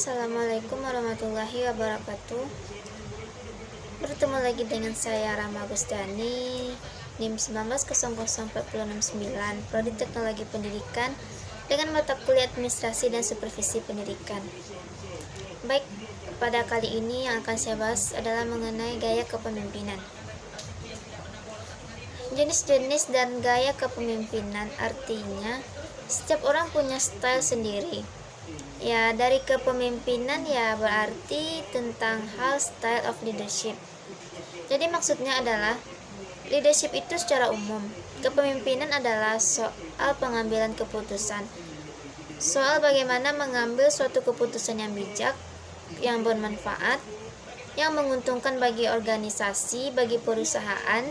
Assalamualaikum warahmatullahi wabarakatuh. Bertemu lagi dengan saya Rama Gustani, NIM 19004069, Prodi Teknologi Pendidikan dengan mata kuliah Administrasi dan Supervisi Pendidikan. Baik, pada kali ini yang akan saya bahas adalah mengenai gaya kepemimpinan. Jenis-jenis dan gaya kepemimpinan artinya setiap orang punya style sendiri. Ya, dari kepemimpinan ya berarti tentang hal style of leadership. Jadi maksudnya adalah leadership itu secara umum. Kepemimpinan adalah soal pengambilan keputusan. Soal bagaimana mengambil suatu keputusan yang bijak, yang bermanfaat, yang menguntungkan bagi organisasi, bagi perusahaan,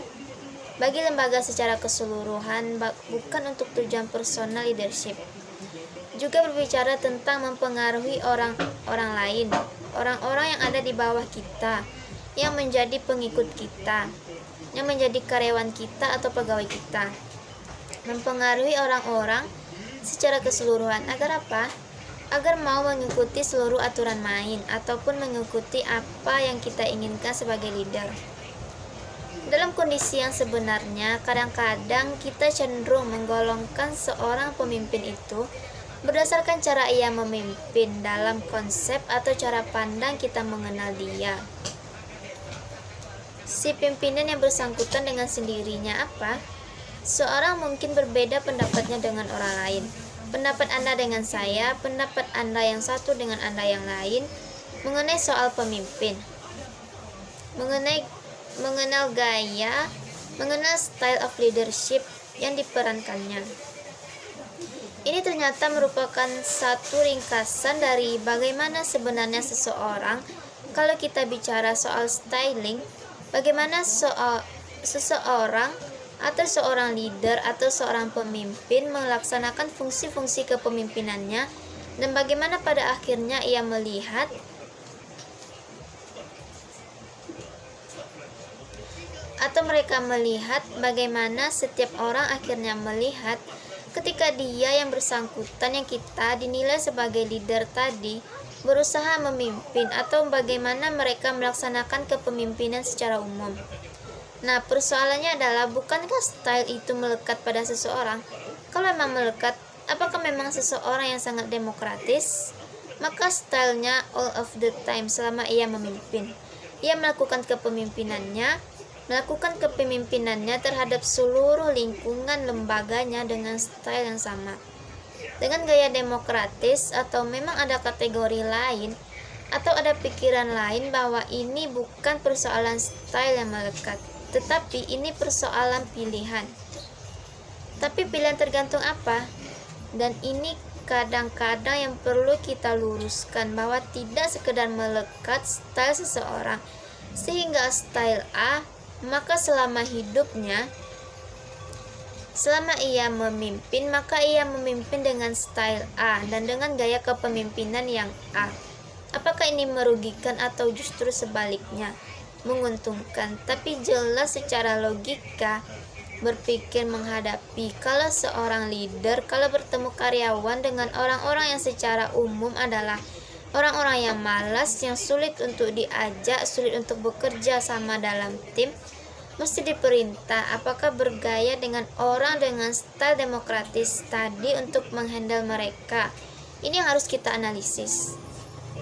bagi lembaga secara keseluruhan, bukan untuk tujuan personal leadership. Juga berbicara tentang mempengaruhi orang lain, orang-orang yang ada di bawah kita, yang menjadi pengikut kita, yang menjadi karyawan kita atau pegawai kita. Mempengaruhi orang-orang secara keseluruhan agar apa? Agar mau mengikuti seluruh aturan main ataupun mengikuti apa yang kita inginkan sebagai leader. Dalam kondisi yang sebenarnya, kadang-kadang kita cenderung menggolongkan seorang pemimpin itu berdasarkan cara ia memimpin dalam konsep atau cara pandang kita mengenal dia. Si pimpinan yang bersangkutan dengan sendirinya apa? Seorang mungkin berbeda pendapatnya dengan orang lain. Pendapat Anda dengan saya, pendapat Anda yang satu dengan Anda yang lain mengenai soal pemimpin. Mengenal gaya, mengenal style of leadership yang diperankannya. Ini ternyata merupakan satu ringkasan dari bagaimana sebenarnya seseorang, kalau kita bicara soal styling, bagaimana seseorang atau seorang leader atau seorang pemimpin melaksanakan fungsi-fungsi kepemimpinannya, dan bagaimana pada akhirnya ia melihat atau mereka melihat bagaimana setiap orang akhirnya melihat ketika dia yang bersangkutan yang kita dinilai sebagai leader tadi berusaha memimpin, atau bagaimana mereka melaksanakan kepemimpinan secara umum. Nah, persoalannya adalah bukankah style itu melekat pada seseorang? Kalau memang melekat, apakah memang seseorang yang sangat demokratis? Maka stylenya all of the time selama ia memimpin. Ia melakukan kepemimpinan terhadap seluruh lingkungan lembaganya dengan style yang sama. Dengan gaya demokratis, atau memang ada kategori lain atau ada pikiran lain bahwa ini bukan persoalan style yang melekat, tetapi ini persoalan pilihan. Tapi pilihan tergantung apa? Dan ini kadang-kadang yang perlu kita luruskan, bahwa tidak sekedar melekat style seseorang sehingga style A, maka selama hidupnya, selama ia memimpin, maka ia memimpin dengan style A dan dengan gaya kepemimpinan yang A. Apakah ini merugikan atau justru sebaliknya menguntungkan? Tapi jelas secara logika berpikir menghadapi kalau seorang leader, kalau bertemu karyawan dengan orang-orang yang secara umum adalah orang-orang yang malas, yang sulit untuk diajak, sulit untuk bekerja sama dalam tim, mesti diperintah apakah bergaya dengan orang dengan style demokratis tadi untuk menghandle mereka. Ini yang harus kita analisis.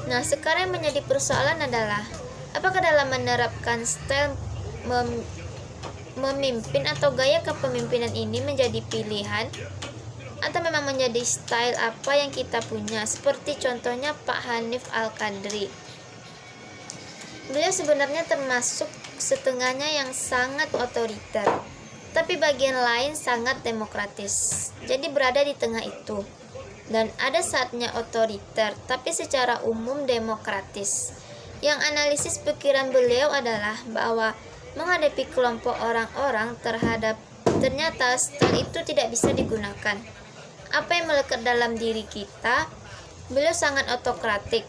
Nah, sekarang yang menjadi persoalan adalah apakah dalam menerapkan style memimpin atau gaya kepemimpinan ini menjadi pilihan, atau memang menjadi style apa yang kita punya, seperti contohnya Pak Hanif Al-Qadri. Beliau sebenarnya termasuk setengahnya yang sangat otoriter, tapi bagian lain sangat demokratis. Jadi berada di tengah itu. Dan ada saatnya otoriter, tapi secara umum demokratis. Yang analisis pikiran beliau adalah bahwa menghadapi kelompok orang-orang ternyata style itu tidak bisa digunakan. Apa yang melekat dalam diri kita, beliau sangat otokratik,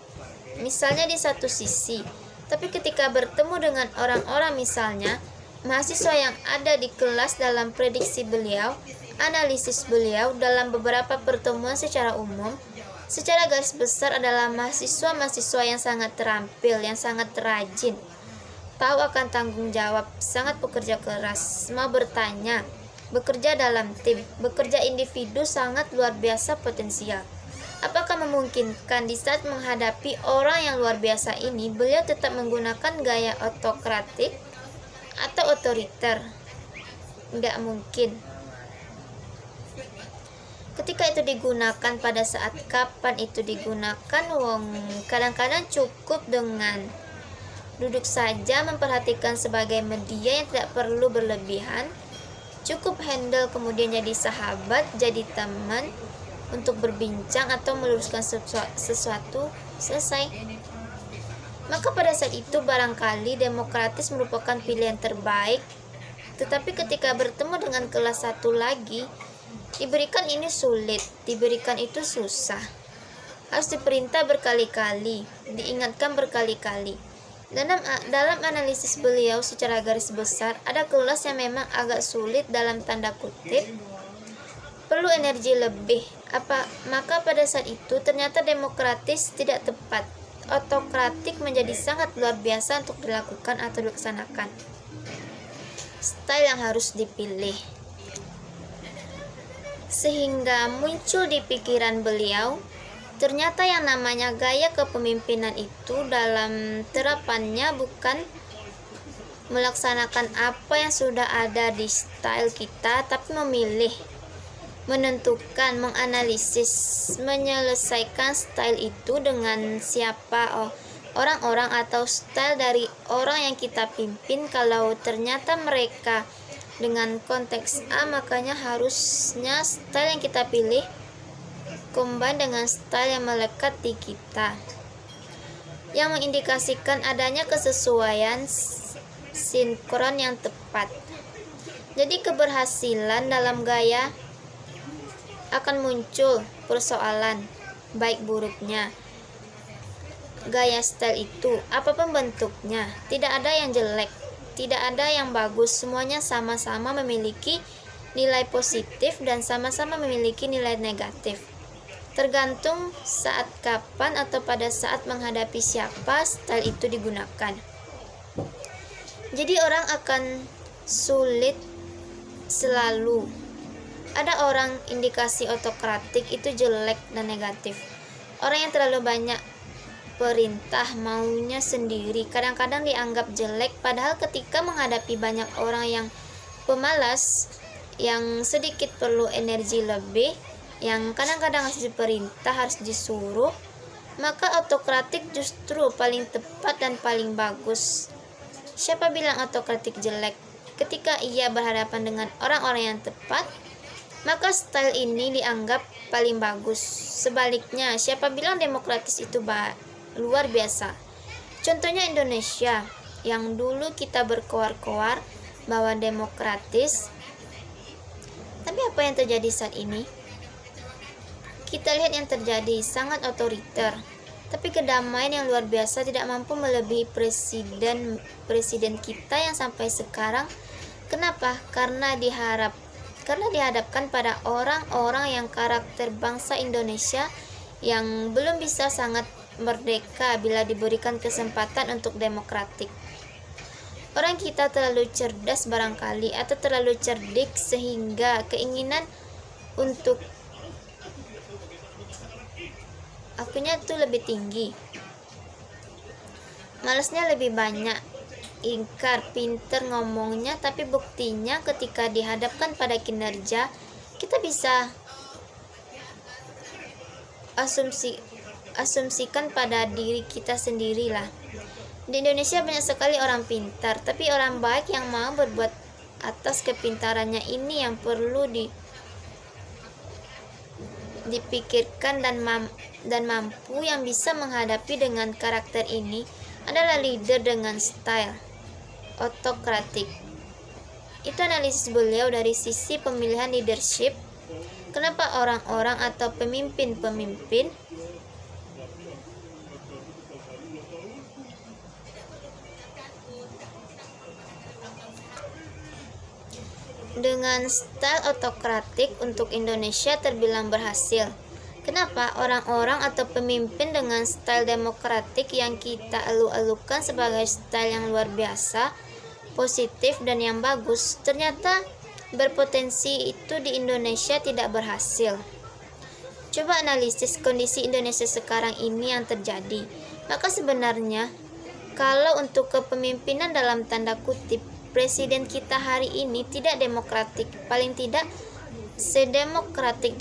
misalnya di satu sisi, tapi ketika bertemu dengan orang-orang, misalnya mahasiswa yang ada di kelas, dalam prediksi beliau, analisis beliau dalam beberapa pertemuan secara umum, Secara garis besar adalah mahasiswa-mahasiswa yang sangat terampil, yang sangat rajin, tahu akan tanggung jawab, sangat bekerja keras, mau bertanya, bekerja dalam tim, bekerja individu sangat luar biasa potensial. Apakah memungkinkan di saat menghadapi orang yang luar biasa ini, beliau tetap menggunakan gaya otokratik atau otoriter? Nggak mungkin. Ketika itu digunakan, pada saat kapan itu digunakan, kadang-kadang cukup dengan duduk saja memperhatikan sebagai media yang tidak perlu berlebihan, cukup handle kemudian jadi sahabat, jadi teman untuk berbincang atau meluruskan sesuatu, selesai. Maka pada saat itu barangkali demokratis merupakan pilihan terbaik. Tetapi ketika bertemu dengan kelas satu lagi, diberikan ini sulit, diberikan itu susah, harus diperintah berkali-kali, diingatkan berkali-kali. Dalam analisis beliau secara garis besar, ada kelas yang memang agak sulit dalam tanda kutip, perlu energi lebih. Maka pada saat itu ternyata demokratis tidak tepat, otokratik menjadi sangat luar biasa untuk dilakukan atau dilaksanakan. Style yang harus dipilih, sehingga muncul di pikiran beliau, ternyata yang namanya gaya kepemimpinan itu dalam terapannya bukan melaksanakan apa yang sudah ada di style kita, tapi memilih, menentukan, menganalisis, menyelesaikan style itu dengan siapa orang-orang atau style dari orang yang kita pimpin. Kalau ternyata mereka dengan konteks A, makanya harusnya style yang kita pilih combine dengan style yang melekat di kita, yang mengindikasikan adanya kesesuaian sinkron yang tepat. Jadi keberhasilan dalam gaya akan muncul persoalan baik buruknya. Gaya style itu apapun bentuknya, tidak ada yang jelek, tidak ada yang bagus, semuanya sama-sama memiliki nilai positif dan sama-sama memiliki nilai negatif. Tergantung saat kapan atau pada saat menghadapi siapa style itu digunakan. Jadi orang akan sulit selalu. Ada orang indikasi otokratik itu jelek dan negatif. Orang yang terlalu banyak perintah, maunya sendiri, kadang-kadang dianggap jelek, padahal ketika menghadapi banyak orang yang pemalas, yang sedikit perlu energi lebih, yang kadang-kadang harus diperintah, harus disuruh, maka otokratik justru paling tepat dan paling bagus. Siapa bilang otokratik jelek? Ketika ia berhadapan dengan orang-orang yang tepat, maka style ini dianggap paling bagus. Sebaliknya, siapa bilang demokratis itu luar biasa? Contohnya Indonesia, yang dulu kita berkoar-koar bahwa demokratis, tapi apa yang terjadi saat ini? Kita lihat yang terjadi, sangat otoriter. Tapi kedamaian yang luar biasa tidak mampu melebihi presiden kita yang sampai sekarang. Kenapa? Karena dihadapkan pada orang-orang yang karakter bangsa Indonesia yang belum bisa sangat merdeka bila diberikan kesempatan untuk demokratik. Orang kita terlalu cerdas barangkali, atau terlalu cerdik sehingga keinginan untuk akunya itu lebih tinggi, malasnya lebih banyak, ingkar, pinter ngomongnya, tapi buktinya ketika dihadapkan pada kinerja, kita bisa asumsikan pada diri kita sendirilah. Di Indonesia banyak sekali orang pintar, tapi orang baik yang mau berbuat atas kepintarannya ini yang perlu dipikirkan, dan mampu yang bisa menghadapi dengan karakter ini adalah leader dengan style otokratik. Itu analisis beliau dari sisi pemilihan leadership. Kenapa orang-orang atau pemimpin-pemimpin dengan style otokratik untuk Indonesia terbilang berhasil? Kenapa orang-orang atau pemimpin dengan style demokratik yang kita elu-elukan sebagai style yang luar biasa, positif dan yang bagus, ternyata berpotensi itu di Indonesia tidak berhasil? Coba analisis kondisi Indonesia sekarang ini yang terjadi. Maka sebenarnya kalau untuk kepemimpinan dalam tanda kutip, presiden kita hari ini tidak demokratik, paling tidak demokratik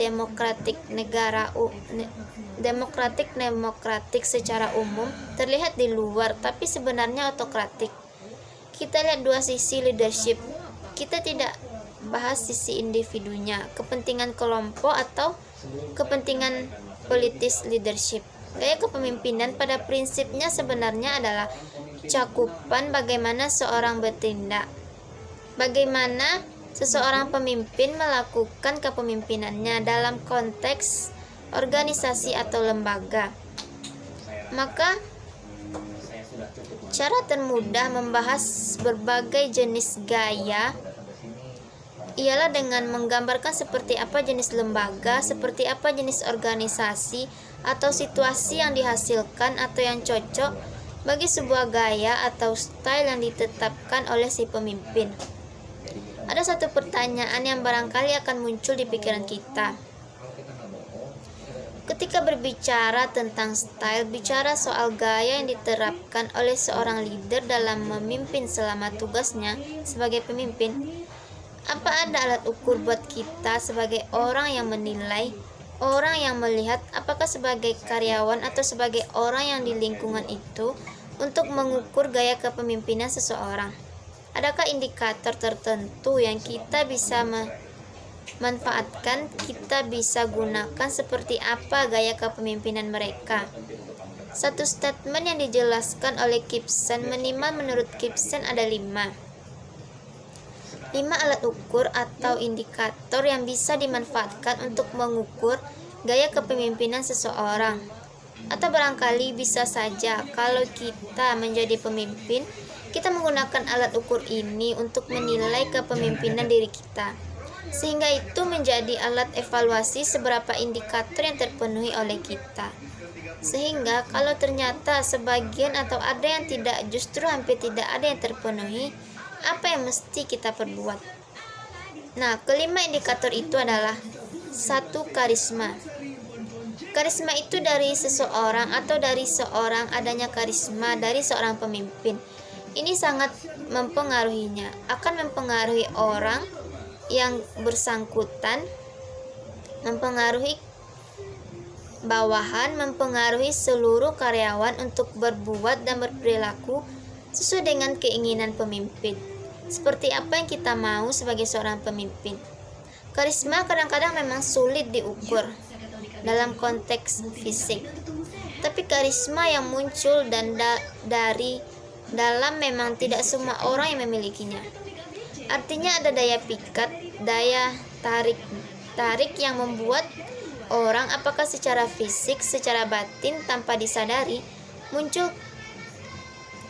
secara umum terlihat di luar, tapi sebenarnya otokratik. Kita lihat dua sisi leadership. Kita tidak bahas sisi individunya, kepentingan kelompok atau kepentingan politis leadership. Gaya kepemimpinan pada prinsipnya sebenarnya adalah cakupan bagaimana seorang bertindak, bagaimana seseorang pemimpin melakukan kepemimpinannya dalam konteks organisasi atau lembaga. Maka cara termudah membahas berbagai jenis gaya ialah dengan menggambarkan seperti apa jenis lembaga, seperti apa jenis organisasi atau situasi yang dihasilkan atau yang cocok bagi sebuah gaya atau style yang ditetapkan oleh si pemimpin. Ada satu pertanyaan yang barangkali akan muncul di pikiran kita. Ketika berbicara tentang style, bicara soal gaya yang diterapkan oleh seorang leader dalam memimpin selama tugasnya sebagai pemimpin, apa ada alat ukur buat kita sebagai orang yang menilai, orang yang melihat, apakah sebagai karyawan atau sebagai orang yang di lingkungan itu untuk mengukur gaya kepemimpinan seseorang? Adakah indikator tertentu yang kita bisa manfaatkan, kita bisa gunakan seperti apa gaya kepemimpinan mereka? Satu statement yang dijelaskan oleh Gibson, minimal menurut Gibson ada 5 alat ukur atau indikator yang bisa dimanfaatkan untuk mengukur gaya kepemimpinan seseorang. Atau barangkali bisa saja kalau kita menjadi pemimpin, kita menggunakan alat ukur ini untuk menilai kepemimpinan diri kita, sehingga itu menjadi alat evaluasi seberapa indikator yang terpenuhi oleh kita. Sehingga kalau ternyata sebagian atau ada yang tidak, justru hampir tidak ada yang terpenuhi, apa yang mesti kita perbuat? Nah, kelima indikator itu adalah 1. Karisma. Karisma itu dari seseorang atau dari seorang, adanya karisma dari seorang pemimpin. Ini sangat mempengaruhinya, akan mempengaruhi orang yang bersangkutan, mempengaruhi bawahan, mempengaruhi seluruh karyawan untuk berbuat dan berperilaku sesuai dengan keinginan pemimpin. Seperti apa yang kita mau sebagai seorang pemimpin. Karisma kadang-kadang memang sulit diukur dalam konteks fisik, tapi karisma yang muncul dan dari dalam memang tidak semua orang yang memilikinya. Artinya ada daya pikat, daya tarik yang membuat orang, apakah secara fisik, secara batin, tanpa disadari, muncul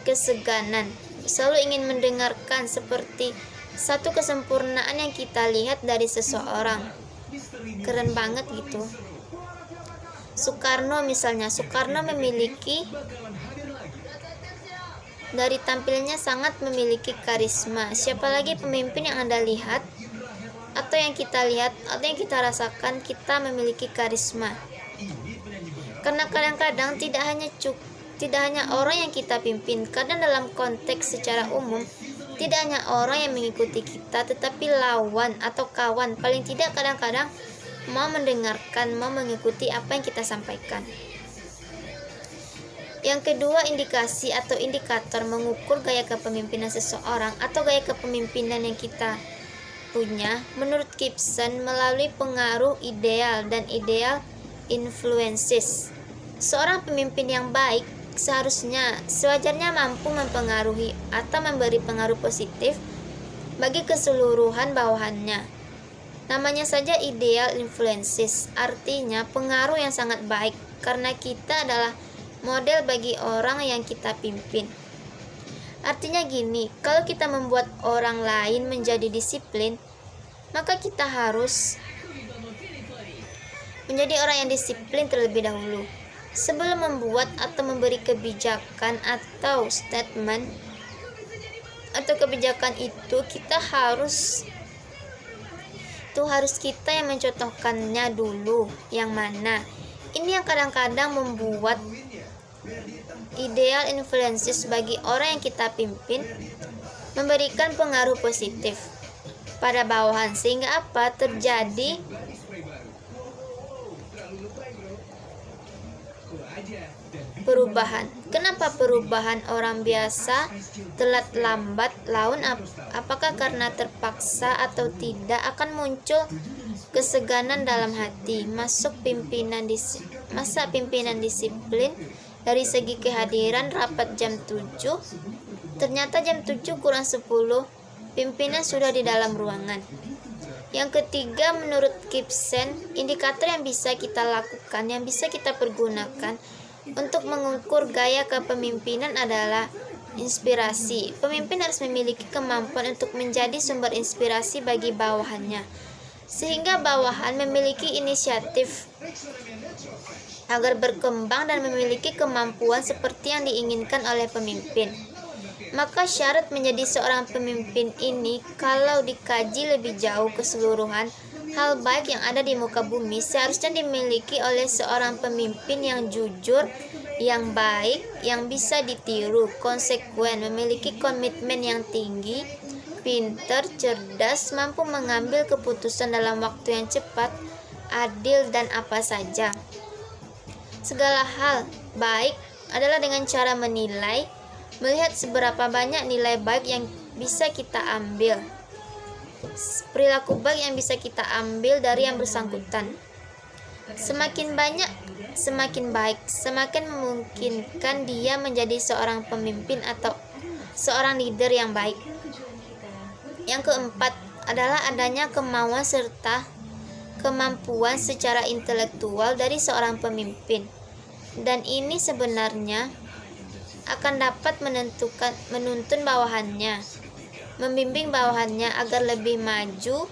keseganan, selalu ingin mendengarkan seperti satu kesempurnaan yang kita lihat dari seseorang. Keren banget gitu. Soekarno misalnya, Soekarno memiliki, dari tampilnya sangat memiliki karisma. Siapa lagi pemimpin yang Anda lihat atau yang kita lihat atau yang kita rasakan kita memiliki karisma? Karena kadang-kadang tidak hanya orang yang kita pimpin, kadang dalam konteks secara umum tidak hanya orang yang mengikuti kita, tetapi lawan atau kawan paling tidak kadang-kadang mau mendengarkan, mau mengikuti apa yang kita sampaikan. Yang kedua, indikasi atau indikator mengukur gaya kepemimpinan seseorang atau gaya kepemimpinan yang kita punya menurut Gibson melalui pengaruh ideal dan ideal influences. Seorang pemimpin yang baik sewajarnya mampu mempengaruhi atau memberi pengaruh positif bagi keseluruhan bawahannya. Namanya saja ideal influences, artinya pengaruh yang sangat baik, karena kita adalah model bagi orang yang kita pimpin. Artinya gini, kalau kita membuat orang lain menjadi disiplin, maka kita harus menjadi orang yang disiplin terlebih dahulu. Sebelum membuat atau memberi kebijakan atau statement atau kebijakan itu harus kita yang mencontohkannya dulu. Yang mana ini yang kadang-kadang membuat ideal influences bagi orang yang kita pimpin memberikan pengaruh positif pada bawahan, sehingga apa terjadi perubahan. Kenapa perubahan orang biasa telat lambat laun? Apakah karena terpaksa atau tidak akan muncul keseganan dalam hati. Masa pimpinan disiplin dari segi kehadiran rapat jam 7, ternyata jam 7 kurang 10 pimpinan sudah di dalam ruangan. Yang ketiga, menurut Gibson, indikator yang bisa kita lakukan, yang bisa kita pergunakan untuk mengukur gaya kepemimpinan adalah inspirasi. Pemimpin harus memiliki kemampuan untuk menjadi sumber inspirasi bagi bawahannya, sehingga bawahan memiliki inisiatif agar berkembang dan memiliki kemampuan seperti yang diinginkan oleh pemimpin. Maka syarat menjadi seorang pemimpin ini, kalau dikaji lebih jauh keseluruhan hal baik yang ada di muka bumi, seharusnya dimiliki oleh seorang pemimpin yang jujur, yang baik, yang bisa ditiru, konsekuen, memiliki komitmen yang tinggi, pintar, cerdas, mampu mengambil keputusan dalam waktu yang cepat, adil, dan apa saja. Segala hal baik adalah dengan cara menilai, melihat seberapa banyak nilai baik yang bisa kita ambil, perilaku baik yang bisa kita ambil dari yang bersangkutan. Semakin banyak, semakin baik, semakin memungkinkan dia menjadi seorang pemimpin atau seorang leader yang baik. Yang keempat adalah adanya kemauan serta kemampuan secara intelektual dari seorang pemimpin. Dan ini sebenarnya akan dapat menuntun bawahannya, membimbing bawahannya agar lebih maju,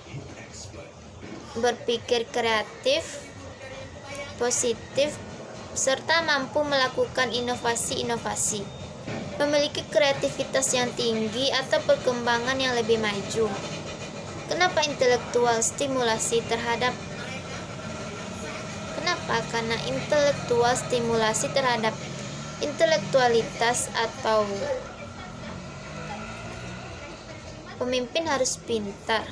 berpikir kreatif, positif, serta mampu melakukan inovasi-inovasi, memiliki kreativitas yang tinggi atau perkembangan yang lebih maju. Kenapa intelektual stimulasi terhadap Karena intelektual stimulasi terhadap intelektualitas atau pemimpin harus pintar,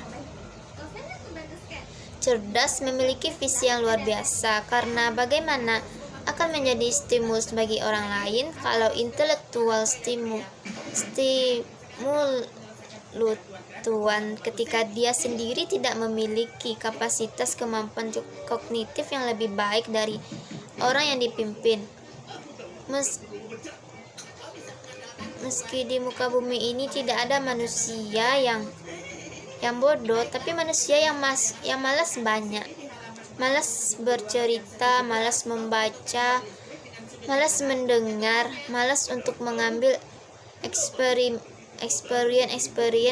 cerdas, memiliki visi yang luar biasa. Karena bagaimana akan menjadi stimulus bagi orang lain kalau intelektual stimulutuan ketika dia sendiri tidak memiliki kapasitas kemampuan kognitif yang lebih baik dari orang yang dipimpin. Meski di muka bumi ini tidak ada manusia yang bodoh, tapi manusia yang malas banyak, malas bercerita, malas membaca, malas mendengar, malas untuk mengambil experience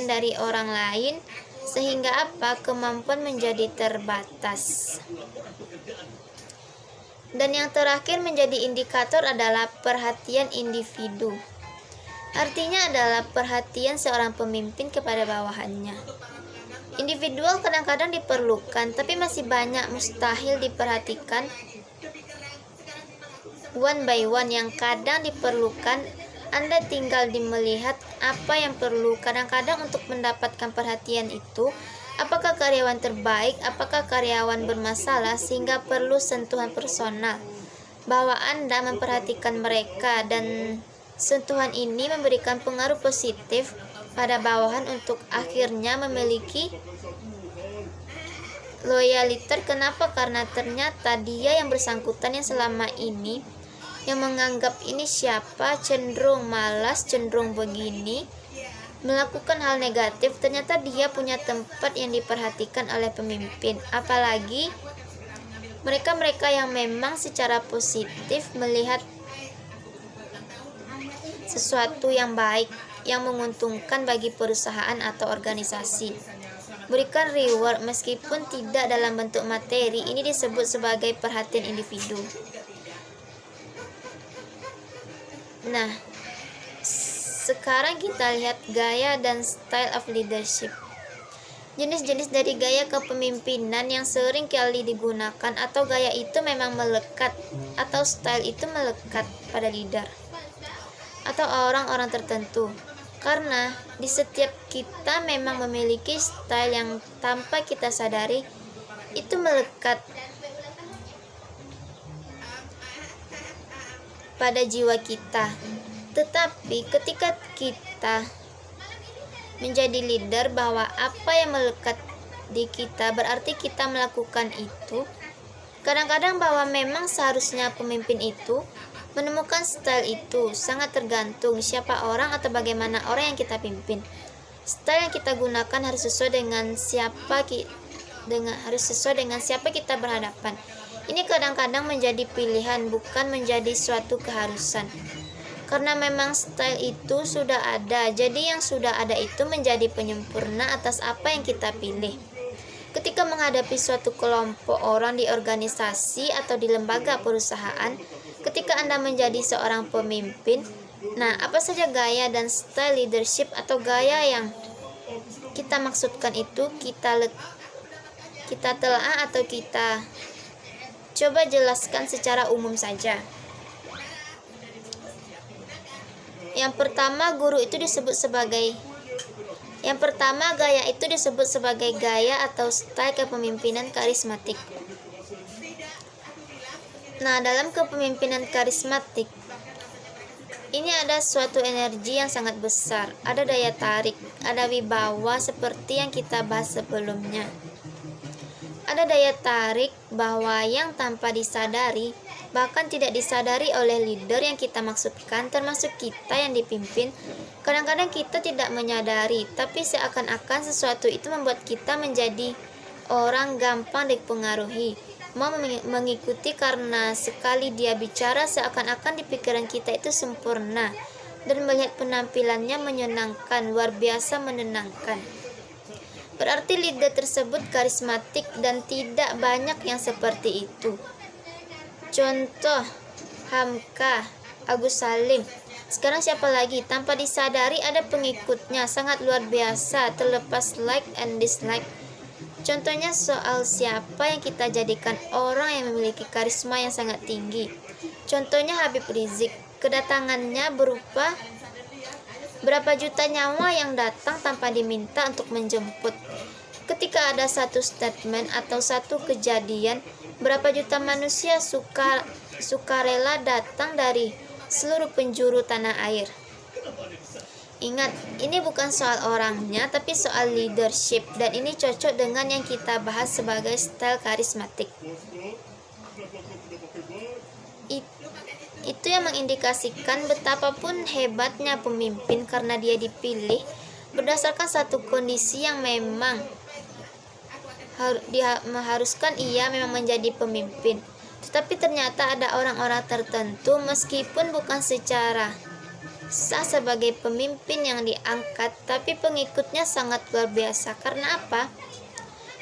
dari orang lain, sehingga kemampuan menjadi terbatas. Dan yang terakhir menjadi indikator adalah perhatian individu. Artinya adalah perhatian seorang pemimpin kepada bawahannya. Individual kadang-kadang diperlukan, tapi masih banyak mustahil diperhatikan one by one yang kadang diperlukan. Anda tinggal melihat apa yang perlu kadang-kadang untuk mendapatkan perhatian itu. Apakah karyawan terbaik, apakah karyawan bermasalah sehingga perlu sentuhan personal, bahwa Anda memperhatikan mereka, dan sentuhan ini memberikan pengaruh positif pada bawahan untuk akhirnya memiliki loyalitas. Kenapa? Karena ternyata dia yang bersangkutan yang selama ini yang menganggap ini siapa, cenderung malas, cenderung begini, melakukan hal negatif, ternyata dia punya tempat yang diperhatikan oleh pemimpin. Apalagi mereka-mereka yang memang secara positif melihat sesuatu yang baik, yang menguntungkan bagi perusahaan atau organisasi. berikan reward meskipun tidak dalam bentuk materi. Ini disebut sebagai perhatian individu. Nah, sekarang kita lihat gaya dan style of leadership. Jenis-jenis dari gaya kepemimpinan yang sering kali digunakan atau gaya itu memang melekat atau style itu melekat pada leader atau orang-orang tertentu. Karena di setiap kita memang memiliki style yang tanpa kita sadari itu melekat pada jiwa kita. Tetapi ketika kita menjadi leader, bahwa apa yang melekat di kita berarti kita melakukan itu. Kadang-kadang bahwa memang seharusnya pemimpin itu menemukan style itu sangat tergantung siapa orang atau bagaimana orang yang kita pimpin. Style yang kita gunakan harus sesuai dengan siapa kita berhadapan. Ini kadang-kadang menjadi pilihan, bukan menjadi suatu keharusan. Karena memang style itu sudah ada, jadi yang sudah ada itu menjadi penyempurna atas apa yang kita pilih. Ketika menghadapi suatu kelompok orang di organisasi atau di lembaga perusahaan, ketika Anda menjadi seorang pemimpin, nah apa saja gaya dan style leadership atau gaya yang kita maksudkan itu kita telah atau kita coba jelaskan secara umum saja. Yang pertama, gaya itu disebut sebagai gaya atau style kepemimpinan karismatik. Nah, dalam kepemimpinan karismatik ini ada suatu energi yang sangat besar, ada daya tarik, ada wibawa seperti yang kita bahas sebelumnya. Ada daya tarik bahwa yang tanpa disadari, bahkan tidak disadari oleh leader yang kita maksudkan, termasuk kita yang dipimpin. Kadang-kadang kita tidak menyadari, tapi seakan-akan sesuatu itu membuat kita menjadi orang gampang dipengaruhi, mau mengikuti karena sekali dia bicara seakan-akan di pikiran kita itu sempurna dan melihat penampilannya menyenangkan, luar biasa menenangkan. Berarti leader tersebut karismatik dan tidak banyak yang seperti itu. Contoh, Hamka, Agus Salim. Sekarang siapa lagi? Tanpa disadari ada pengikutnya, sangat luar biasa, terlepas like and dislike. Contohnya soal siapa yang kita jadikan orang yang memiliki karisma yang sangat tinggi. Contohnya Habib Rizik. Kedatangannya berupa berapa juta nyawa yang datang tanpa diminta untuk menjemput. Ketika ada satu statement atau satu kejadian, berapa juta manusia sukarela datang dari seluruh penjuru tanah air. Ingat, ini bukan soal orangnya, tapi soal leadership, dan ini cocok dengan yang kita bahas sebagai style karismatik. Itu yang mengindikasikan betapapun hebatnya pemimpin karena dia dipilih berdasarkan satu kondisi yang memang mengharuskan ia memang menjadi pemimpin. Tetapi ternyata ada orang-orang tertentu meskipun bukan secara sah sebagai pemimpin yang diangkat, tapi pengikutnya sangat luar biasa. Karena apa?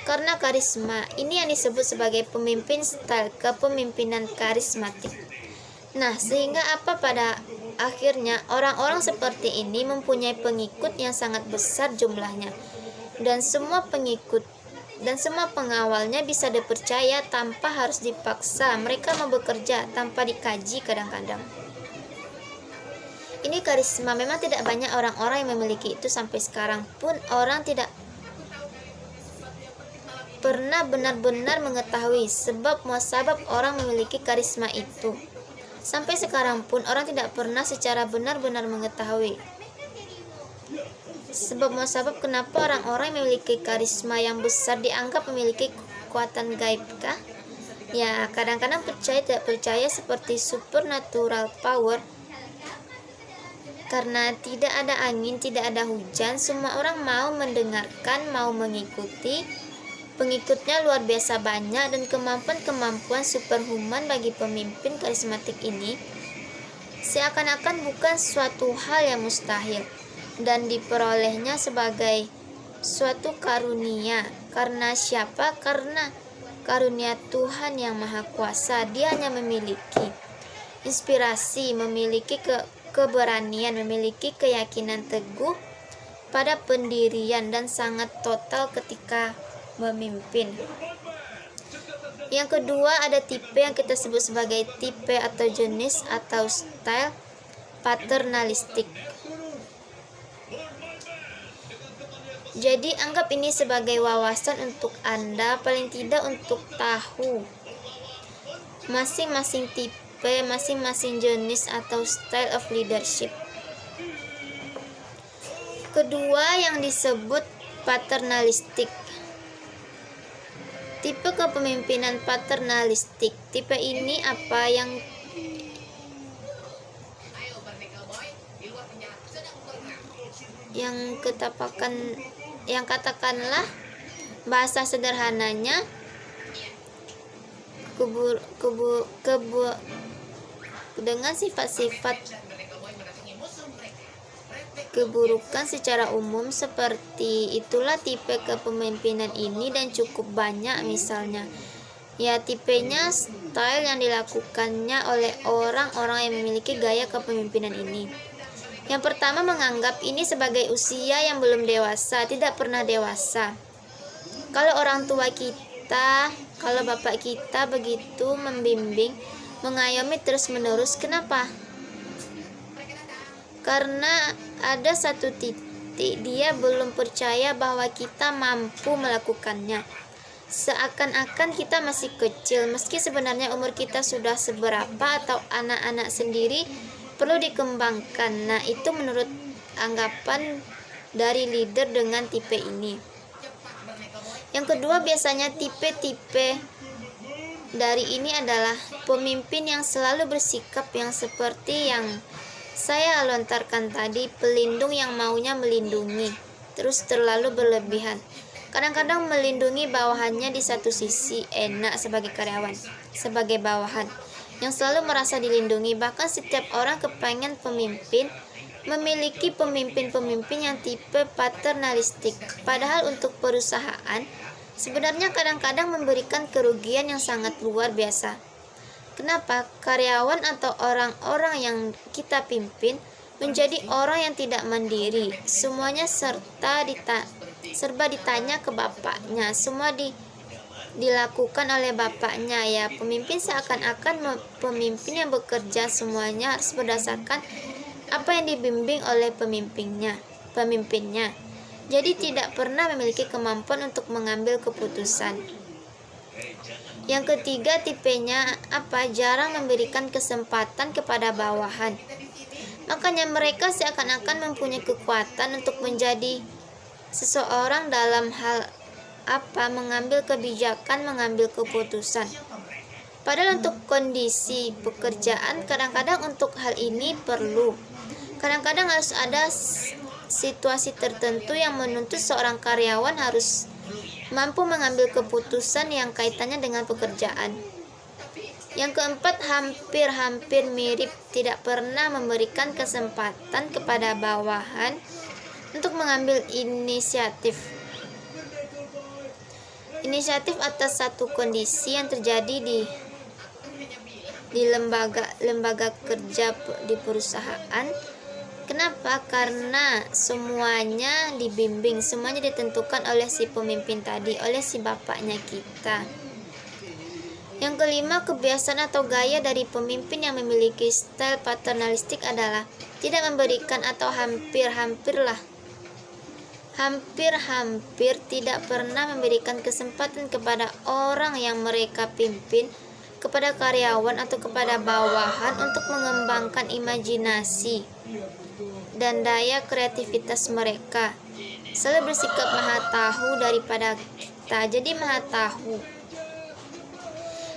Karena karisma. Ini yang disebut sebagai pemimpin style kepemimpinan karismatik. Nah, sehingga apa pada akhirnya orang-orang seperti ini mempunyai pengikut yang sangat besar jumlahnya. Dan semua pengikut dan semua pengawalnya bisa dipercaya tanpa harus dipaksa. Mereka mau bekerja tanpa dikaji kadang-kadang. Ini karisma. Memang tidak banyak orang-orang yang memiliki itu sampai sekarang pun orang tidak pernah benar-benar mengetahui sebab muasabab orang memiliki karisma itu. Sampai sekarang pun orang tidak pernah secara benar-benar mengetahui sebab muasabab kenapa orang-orang yang memiliki karisma yang besar dianggap memiliki kekuatan gaibkah? Ya, kadang-kadang percaya tidak percaya seperti supernatural power. Karena tidak ada angin, tidak ada hujan, semua orang mau mendengarkan, mau mengikuti. Pengikutnya luar biasa banyak dan kemampuan-kemampuan superhuman bagi pemimpin karismatik ini seakan-akan bukan suatu hal yang mustahil dan diperolehnya sebagai suatu karunia. Karena siapa? Karena karunia Tuhan yang Maha Kuasa. Dia hanya memiliki inspirasi, memiliki keberanian, memiliki keyakinan teguh pada pendirian dan sangat total ketika memimpin. Yang kedua, ada tipe yang kita sebut sebagai tipe atau jenis atau style paternalistik. Jadi anggap ini sebagai wawasan untuk Anda, paling tidak untuk tahu masing-masing tipe, masing-masing jenis atau style of leadership. Kedua, yang disebut paternalistik. Tipe kepemimpinan paternalistik. Tipe ini apa yang katakanlah bahasa sederhananya dengan sifat-sifat keburukan secara umum. Seperti itulah tipe kepemimpinan ini dan cukup banyak misalnya. Ya, tipenya style yang dilakukannya oleh orang-orang yang memiliki gaya kepemimpinan ini. Yang pertama, menganggap ini sebagai usia yang belum dewasa, tidak pernah dewasa. Kalau orang tua kita, kalau bapak kita begitu membimbing, mengayomi terus-menerus, kenapa? Karena ada satu titik dia belum percaya bahwa kita mampu melakukannya. Seakan-akan kita masih kecil, meski sebenarnya umur kita sudah seberapa atau anak-anak sendiri perlu dikembangkan. Nah, itu menurut anggapan dari leader dengan tipe ini. Yang kedua, biasanya tipe-tipe dari ini adalah pemimpin yang selalu bersikap yang seperti yang saya lontarkan tadi, pelindung yang maunya melindungi, terus terlalu berlebihan. Kadang-kadang melindungi bawahannya, di satu sisi enak sebagai karyawan, sebagai bawahan yang selalu merasa dilindungi. Bahkan setiap orang kepengen pemimpin memiliki pemimpin-pemimpin yang tipe paternalistik. Padahal untuk perusahaan sebenarnya kadang-kadang memberikan kerugian yang sangat luar biasa. Kenapa? Karyawan atau orang-orang yang kita pimpin menjadi orang yang tidak mandiri. Semuanya serba ditanya ke bapaknya, semua dilakukan oleh bapaknya. Ya, pemimpin seakan-akan pemimpin yang bekerja semuanya harus berdasarkan apa yang dibimbing oleh pemimpinnya. Jadi tidak pernah memiliki kemampuan untuk mengambil keputusan. Yang ketiga, tipenya apa? Jarang memberikan kesempatan kepada bawahan. Makanya mereka seakan-akan mempunyai kekuatan untuk menjadi seseorang dalam hal mengambil kebijakan, mengambil keputusan. Padahal untuk kondisi pekerjaan kadang-kadang untuk hal ini perlu. Kadang-kadang harus ada situasi tertentu yang menuntut seorang karyawan harus mampu mengambil keputusan yang kaitannya dengan pekerjaan. Yang keempat, hampir mirip, tidak pernah memberikan kesempatan kepada bawahan untuk mengambil inisiatif atas satu kondisi yang terjadi di lembaga kerja di perusahaan. Kenapa? Karena semuanya dibimbing, semuanya ditentukan oleh si pemimpin tadi, oleh si bapaknya kita. Yang kelima, kebiasaan atau gaya dari pemimpin yang memiliki style paternalistik adalah tidak memberikan atau hampir tidak pernah memberikan kesempatan kepada orang yang mereka pimpin, kepada karyawan atau kepada bawahan untuk mengembangkan imajinasi dan daya kreativitas mereka. Selalu bersikap maha tahu daripada kita. Jadi maha tahu.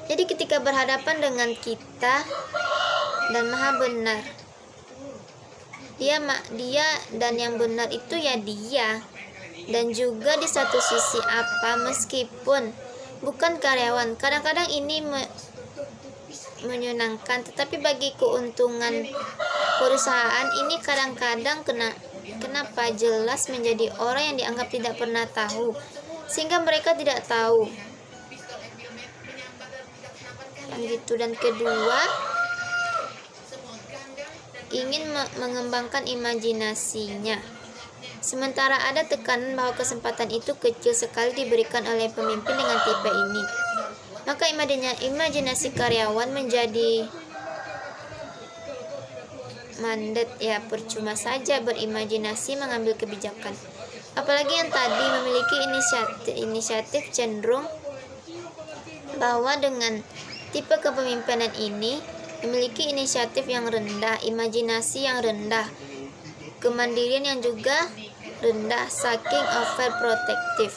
Jadi ketika berhadapan dengan kita dan maha benar, dia dan yang benar itu ya dia. Dan juga di satu sisi meskipun bukan karyawan, kadang-kadang ini menyenangkan, tetapi bagi keuntungan perusahaan ini kadang-kadang Kenapa? Jelas menjadi orang yang dianggap tidak pernah tahu, sehingga mereka tidak tahu. Gitu. Dan kedua, ingin mengembangkan imajinasinya. Sementara ada tekanan bahwa kesempatan itu kecil sekali diberikan oleh pemimpin dengan tipe ini, maka imajinasi karyawan menjadi mandat. Ya, percuma saja berimajinasi mengambil kebijakan. Apalagi yang tadi memiliki inisiatif cenderung bahwa dengan tipe kepemimpinan ini memiliki inisiatif yang rendah, imajinasi yang rendah, kemandirian yang juga rendah, saking overprotective.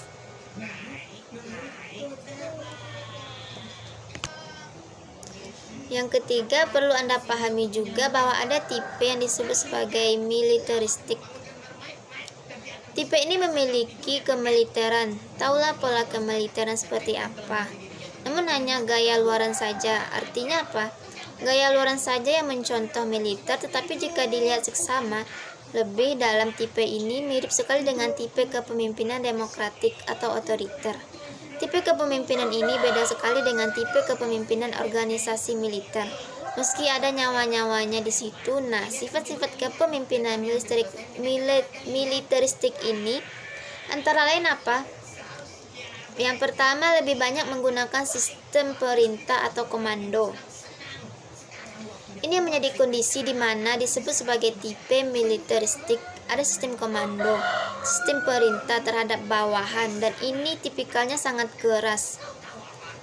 Yang ketiga, perlu Anda pahami juga bahwa ada tipe yang disebut sebagai militaristik. Tipe ini memiliki kemiliteran. Taulah pola kemiliteran seperti apa. Namun hanya gaya luaran saja. Artinya apa? Gaya luaran saja yang mencontoh militer, tetapi jika dilihat seksama, lebih dalam tipe ini mirip sekali dengan tipe kepemimpinan demokratik atau otoriter. Tipe kepemimpinan ini beda sekali dengan tipe kepemimpinan organisasi militer. Meski ada nyawa-nyawanya di situ, nah sifat-sifat kepemimpinan militeristik ini antara lain apa? Yang pertama, lebih banyak menggunakan sistem perintah atau komando. Ini yang menjadi kondisi di mana disebut sebagai tipe militeristik. Ada sistem komando, sistem perintah terhadap bawahan, dan ini tipikalnya sangat keras.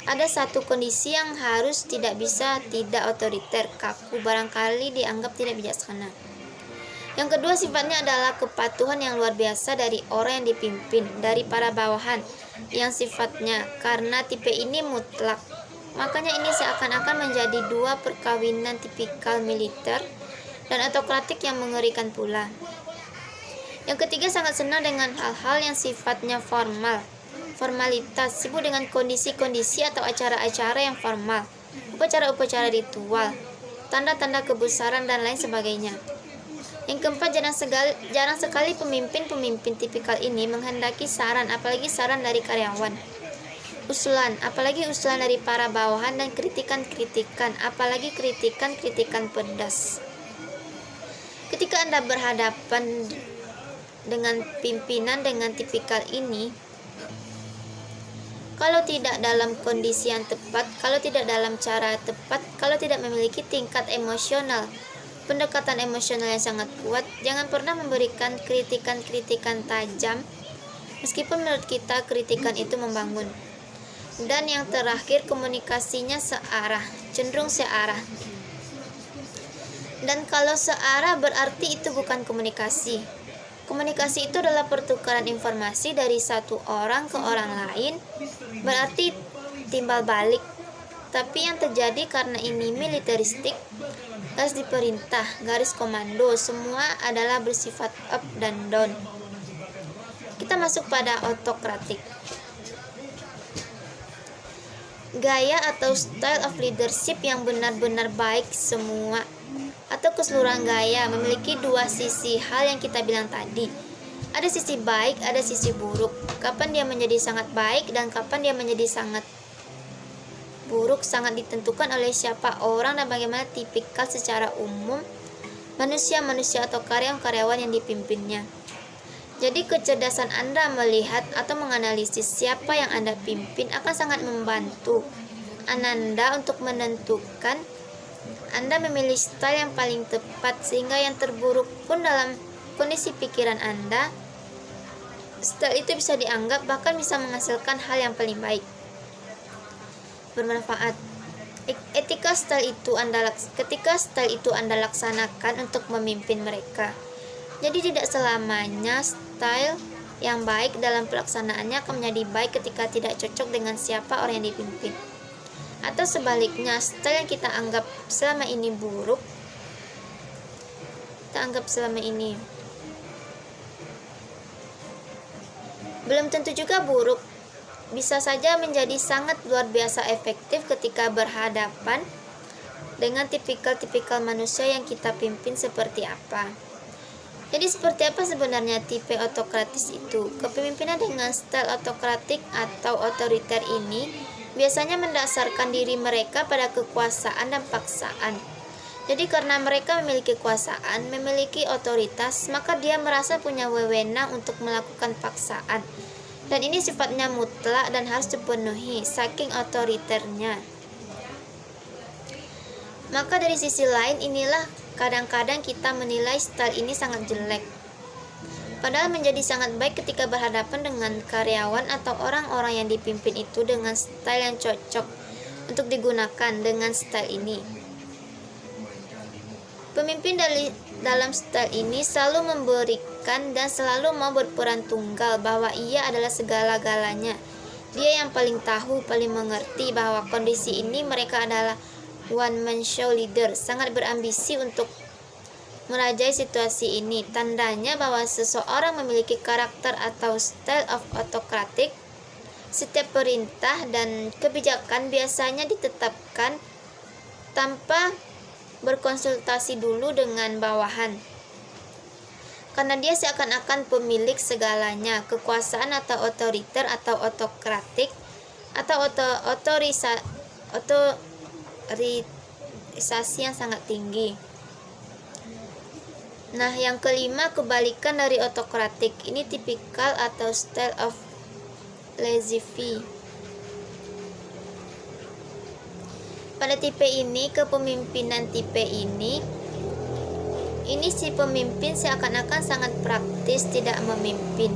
Ada satu kondisi yang harus tidak bisa tidak otoriter, kaku, barangkali dianggap tidak bijaksana. Yang kedua, sifatnya adalah kepatuhan yang luar biasa dari orang yang dipimpin, dari para bawahan, yang sifatnya karena tipe ini mutlak. Makanya ini seakan-akan menjadi dua perkawinan tipikal militer dan autokratik yang mengerikan pula. Yang ketiga, sangat senang dengan hal-hal yang sifatnya formalitas, sibuk dengan kondisi-kondisi atau acara-acara yang formal, upacara-upacara ritual, tanda-tanda kebesaran, dan lain sebagainya. Yang keempat, jarang sekali pemimpin tipikal ini menghendaki saran, apalagi saran dari karyawan. Usulan, apalagi usulan dari para bawahan, dan kritikan-kritikan, apalagi kritikan-kritikan pedas. Ketika Anda berhadapan dengan pimpinan dengan tipikal ini, kalau tidak dalam kondisi yang tepat, kalau tidak dalam cara tepat, kalau tidak memiliki tingkat emosional, pendekatan emosional yang sangat kuat, jangan pernah memberikan kritikan-kritikan tajam, meskipun menurut kita kritikan itu membangun. Dan yang terakhir, komunikasinya searah, cenderung searah. Dan kalau searah berarti itu bukan komunikasi. Komunikasi itu adalah pertukaran informasi dari satu orang ke orang lain, berarti timbal balik. Tapi yang terjadi karena ini militeristik, garis diperintah, garis komando, semua adalah bersifat up dan down. Kita masuk pada autokratik. Gaya atau style of leadership yang benar-benar baik semua atau keseluruhan gaya memiliki dua sisi hal yang kita bilang tadi. Ada sisi baik, ada sisi buruk. Kapan dia menjadi sangat baik dan kapan dia menjadi sangat buruk sangat ditentukan oleh siapa orang dan bagaimana tipikal secara umum manusia-manusia atau karyawan-karyawan yang dipimpinnya. Jadi kecerdasan Anda melihat atau menganalisis siapa yang Anda pimpin akan sangat membantu Anda untuk menentukan Anda memilih style yang paling tepat, sehingga yang terburuk pun dalam kondisi pikiran Anda, style itu bisa dianggap bahkan bisa menghasilkan hal yang paling baik, bermanfaat. Ketika style itu Anda laksanakan untuk memimpin mereka. Jadi tidak selamanya style yang baik dalam pelaksanaannya akan menjadi baik ketika tidak cocok dengan siapa orang yang dipimpin. Atau sebaliknya, style yang kita anggap selama ini buruk, belum tentu juga buruk. Bisa saja menjadi sangat luar biasa efektif ketika berhadapan dengan tipikal-tipikal manusia yang kita pimpin seperti apa. Jadi seperti apa sebenarnya tipe autokratis itu? Kepemimpinan dengan style autokratik atau otoriter ini biasanya mendasarkan diri mereka pada kekuasaan dan paksaan. Jadi karena mereka memiliki kekuasaan, memiliki otoritas, maka dia merasa punya wewenang untuk melakukan paksaan. Dan ini sifatnya mutlak dan harus dipenuhi saking otoriternya. Maka dari sisi lain inilah kadang-kadang kita menilai style ini sangat jelek. Padahal menjadi sangat baik ketika berhadapan dengan karyawan atau orang-orang yang dipimpin itu dengan style yang cocok untuk digunakan dengan style ini. Pemimpin dalam style ini selalu memberikan dan selalu mau berperan tunggal bahwa ia adalah segala-galanya. Dia yang paling tahu, paling mengerti bahwa kondisi ini mereka adalah one man show leader, sangat berambisi untuk merajai situasi ini. Tandanya bahwa seseorang memiliki karakter atau style of autokratik. Setiap perintah dan kebijakan biasanya ditetapkan tanpa berkonsultasi dulu dengan bawahan. Karena dia seakan-akan pemilik segalanya. Kekuasaan atau otoriter atau autokratik atau otorisasi yang sangat tinggi. Nah, yang kelima, kebalikan dari autokratik. Ini tipikal atau style of laissez-faire. Pada tipe ini, kepemimpinan tipe ini si pemimpin seakan-akan sangat praktis, tidak memimpin.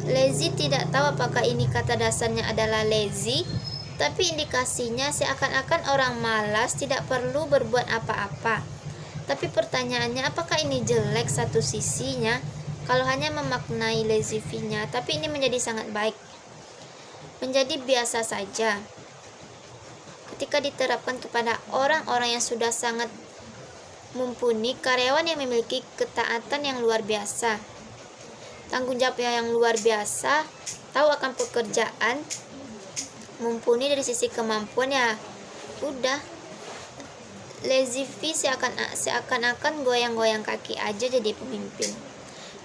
Lazy tidak tahu apakah ini kata dasarnya adalah lazy, tapi indikasinya seakan-akan orang malas, tidak perlu berbuat apa-apa. Tapi pertanyaannya, apakah ini jelek satu sisinya? Kalau hanya memaknai laissez-faire-nya, tapi ini menjadi sangat baik. Menjadi biasa saja ketika diterapkan kepada orang-orang yang sudah sangat mumpuni, karyawan yang memiliki ketaatan yang luar biasa, tanggung jawab yang luar biasa, tahu akan pekerjaan, mumpuni dari sisi kemampuan, ya udah laissez-faire seakan-akan goyang-goyang kaki aja jadi pemimpin.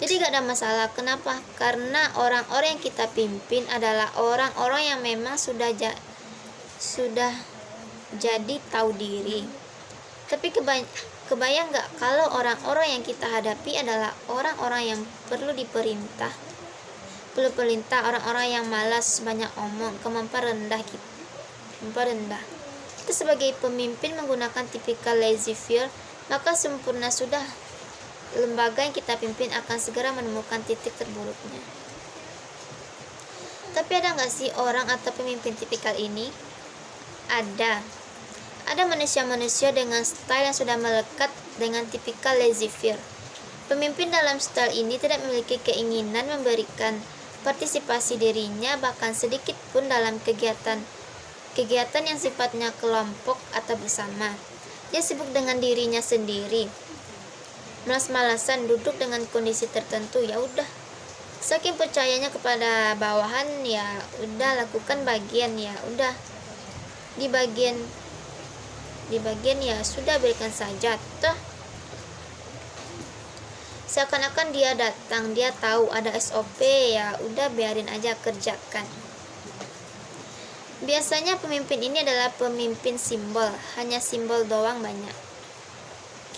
Jadi gak ada masalah. Kenapa? Karena orang-orang yang kita pimpin adalah orang-orang yang memang sudah jadi tahu diri. Tapi kebayang gak kalau orang-orang yang kita hadapi adalah orang-orang yang perlu diperintah, orang-orang yang malas, banyak omong, kemampuan rendah. Kita sebagai pemimpin menggunakan tipikal laissez-faire, maka sempurna sudah. Lembaga yang kita pimpin akan segera menemukan titik terburuknya. Tapi ada gak sih orang atau pemimpin tipikal ini? Ada manusia-manusia dengan style yang sudah melekat dengan tipikal laissez-faire. Pemimpin dalam style ini tidak memiliki keinginan memberikan partisipasi dirinya bahkan sedikit pun dalam kegiatan yang sifatnya kelompok atau bersama. Dia sibuk dengan dirinya sendiri, malas-malasan duduk dengan kondisi tertentu. Ya udah, saking percayanya kepada bawahan, ya udah lakukan bagian, ya udah di bagian ya sudah, berikan saja. Toh seakan-akan dia datang, dia tahu ada SOP, ya udah biarin aja kerjakan. Biasanya pemimpin ini adalah pemimpin simbol, hanya simbol doang banyak.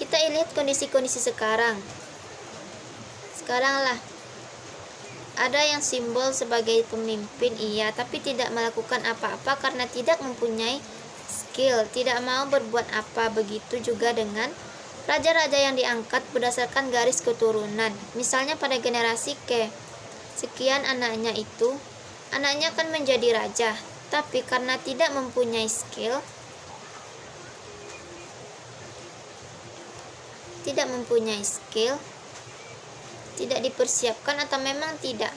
Kita lihat kondisi-kondisi sekarang lah. Ada yang simbol sebagai pemimpin, iya, tapi tidak melakukan apa-apa karena tidak mempunyai skill, tidak mau berbuat apa. Begitu juga dengan raja-raja yang diangkat berdasarkan garis keturunan. Misalnya pada generasi sekian anaknya akan menjadi raja, tapi karena tidak mempunyai skill, tidak dipersiapkan, atau memang tidak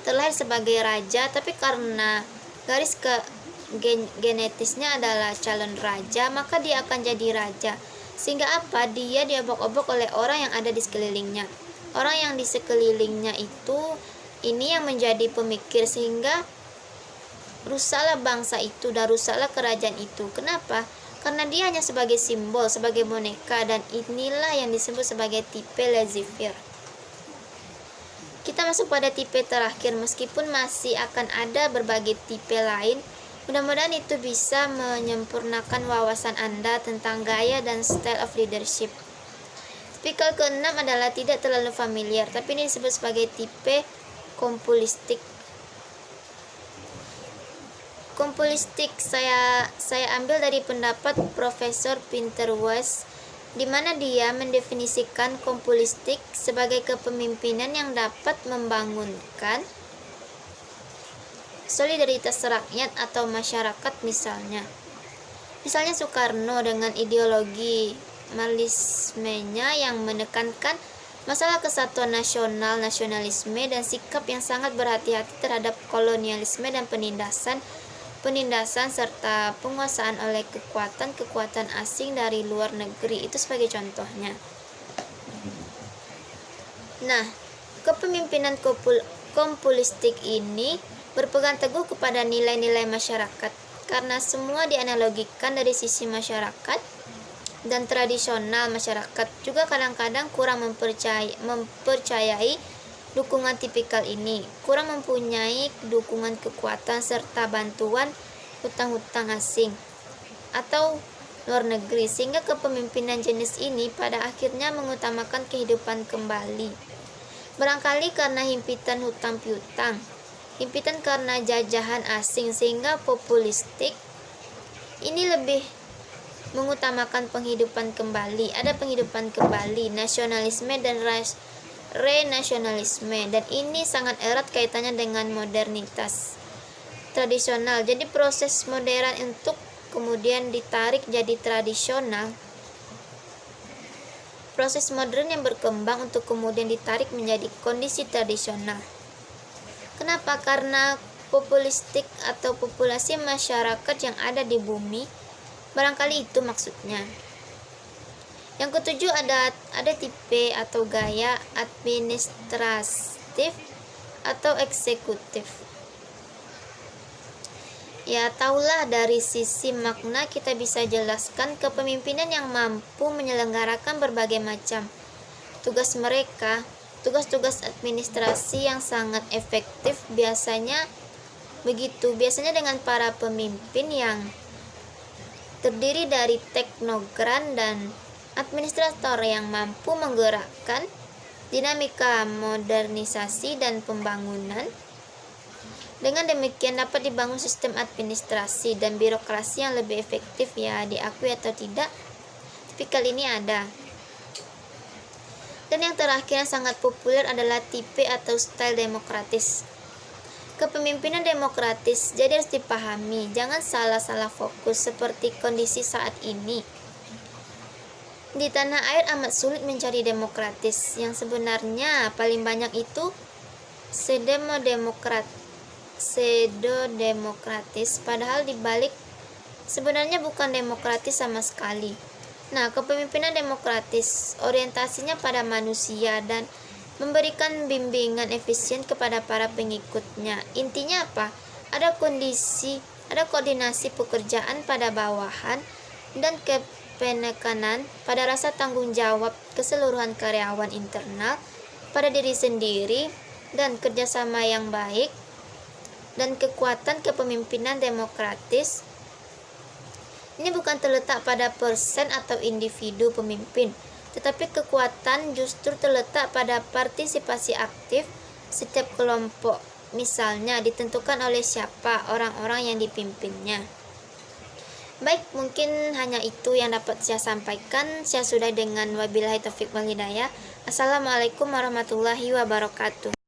terlahir sebagai raja, tapi karena garis genetisnya adalah calon raja, maka dia akan jadi raja. Sehingga apa? Dia diobok-obok oleh orang yang ada di sekelilingnya. Orang yang di sekelilingnya itu ini yang menjadi pemikir, sehingga rusaklah bangsa itu dan rusaklah kerajaan itu. Kenapa? Karena dia hanya sebagai simbol, sebagai boneka, dan inilah yang disebut sebagai tipe laissez-faire. Kita masuk pada tipe terakhir, meskipun masih akan ada berbagai tipe lain. Mudah-mudahan itu bisa menyempurnakan wawasan Anda tentang gaya dan style of leadership. Tipikal keenam adalah tidak terlalu familiar, tapi ini disebut sebagai tipe kompulistik. Kompulistik saya ambil dari pendapat Profesor Peter West, di mana dia mendefinisikan kompulistik sebagai kepemimpinan yang dapat membangunkan solidaritas rakyat atau masyarakat. Misalnya Soekarno dengan ideologi marxismenya yang menekankan masalah kesatuan nasional, nasionalisme, dan sikap yang sangat berhati-hati terhadap kolonialisme dan penindasan serta penguasaan oleh kekuatan asing dari luar negeri. Itu sebagai contohnya. Nah, kepemimpinan kompulistik ini berpegang teguh kepada nilai-nilai masyarakat, karena semua dianalogikan dari sisi masyarakat dan tradisional masyarakat. Juga kadang-kadang kurang mempercayai dukungan tipikal ini, kurang mempunyai dukungan kekuatan serta bantuan hutang-hutang asing atau luar negeri, sehingga kepemimpinan jenis ini pada akhirnya mengutamakan kehidupan kembali. Barangkali karena himpitan hutang piutang, himpitan karena jajahan asing, sehingga populistik ini lebih mengutamakan penghidupan kembali. Ada penghidupan kembali, nasionalisme dan renasionalisme, dan ini sangat erat kaitannya dengan modernitas tradisional. Jadi proses modern untuk kemudian ditarik jadi tradisional, proses modern yang berkembang untuk kemudian ditarik menjadi kondisi tradisional. Kenapa? Karena populistik atau populasi masyarakat yang ada di bumi, barangkali itu maksudnya. Yang ketujuh, ada tipe atau gaya administratif atau eksekutif. Ya, taulah dari sisi makna kita bisa jelaskan kepemimpinan yang mampu menyelenggarakan berbagai macam tugas mereka. Tugas-tugas administrasi yang sangat efektif biasanya dengan para pemimpin yang terdiri dari teknokrat dan administrator yang mampu menggerakkan dinamika modernisasi dan pembangunan. Dengan demikian dapat dibangun sistem administrasi dan birokrasi yang lebih efektif, ya diakui atau tidak. Tipikal ini ada. Dan yang terakhir yang sangat populer adalah tipe atau style demokratis. Kepemimpinan demokratis jadi harus dipahami, jangan salah fokus seperti kondisi saat ini. Di tanah air amat sulit mencari demokratis, yang sebenarnya paling banyak itu pseudo-demokratis, padahal dibalik sebenarnya bukan demokratis sama sekali. Nah, kepemimpinan demokratis orientasinya pada manusia dan memberikan bimbingan efisien kepada para pengikutnya. Intinya apa? Ada koordinasi pekerjaan pada bawahan dan penekanan pada rasa tanggung jawab keseluruhan karyawan internal pada diri sendiri dan kerjasama yang baik. Dan kekuatan kepemimpinan demokratis ini bukan terletak pada persen atau individu pemimpin, tetapi kekuatan justru terletak pada partisipasi aktif setiap kelompok. Misalnya ditentukan oleh siapa orang-orang yang dipimpinnya. Baik, mungkin hanya itu yang dapat saya sampaikan. Saya sudah dengan wabillahi taufiq wal hidayah. Assalamualaikum warahmatullahi wabarakatuh.